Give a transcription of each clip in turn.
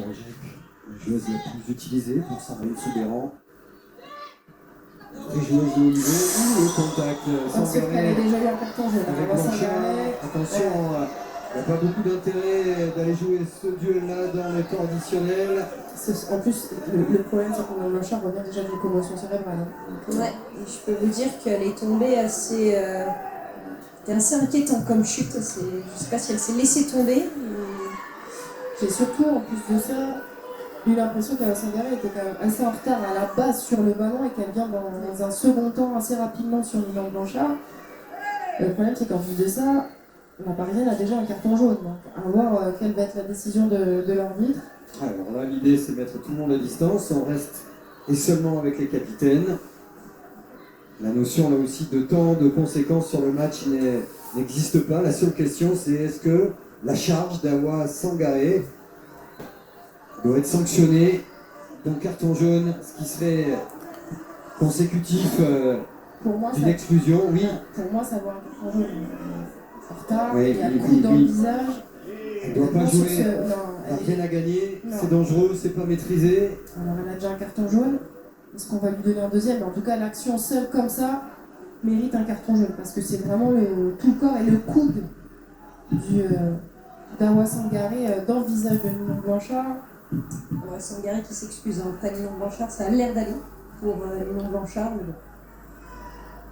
la joueuse la plus utilisée pour Saraline Soubéran. Très joueuse de haut niveau. Le contact Sangaré Elle a déjà eu un carton jaune. avec Blanchard. Attention, il n'y a pas beaucoup d'intérêt d'aller jouer ce duel-là dans les temps additionnels. En plus, le problème, c'est que Blanchard revient déjà d'une commotion cérébrale. Ouais, et je peux vous dire qu'elle est tombée assez... C'était assez inquiétant comme chute. Je sais pas si elle s'est laissée tomber. J'ai surtout, en plus de ça, eu l'impression que Sangaré était quand même assez en retard à la base sur le ballon et qu'elle vient dans un second temps assez rapidement sur Milan Blanchard. Le problème, c'est qu'en plus de ça, la Parisienne a déjà un carton jaune. Donc, à voir quelle va être la décision de l'arbitre. Alors là, l'idée, c'est de mettre tout le monde à distance. On reste et seulement avec les capitaines. La notion, là aussi, de temps, de conséquences sur le match n'existe pas. La seule question, c'est est-ce que la charge d'Awa Sangaré doit être sanctionnée d'un carton jaune, ce qui serait consécutif d'une exclusion, oui. Pour moi, ça vaut un carton jaune. En retard, Oui, il y a le coup dans le visage. Elle ne doit pas jouer, elle n'a rien à gagner, c'est dangereux, c'est pas maîtrisé. Alors elle a déjà un carton jaune, est-ce qu'on va lui donner un deuxième? Mais en tout cas, l'action seule comme ça mérite un carton jaune, parce que c'est vraiment tout le corps et le coude d'Awa Sangaré dans le visage de Milan Blanchard. Awa Sangaré qui s'excuse après Milan Blanchard, ça a l'air d'aller pour Milan Blanchard. Mais bon.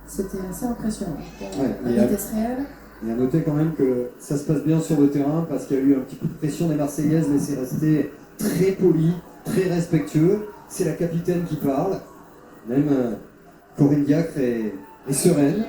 C'était assez impressionnant. Ouais, la vitesse réelle. Et à noter quand même que ça se passe bien sur le terrain parce qu'il y a eu un petit coup de pression des Marseillaises, mais c'est resté très poli, très respectueux. C'est la capitaine qui parle. Même Corinne Diacre est sereine.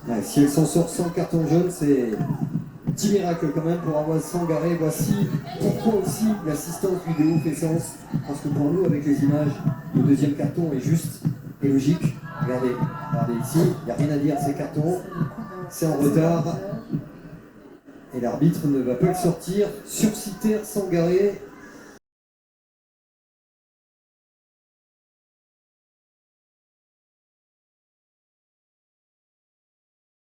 Ouais, si elle s'en sort sans carton jaune, c'est un petit miracle quand même pour Awa Sangaré. Voici pourquoi aussi l'assistance vidéo fait sens. Parce que pour nous, avec les images, le deuxième carton est juste et logique. Regardez ici, il n'y a rien à dire, c'est carton, c'est en retard. Et l'arbitre ne va pas le sortir. Sur Sangaré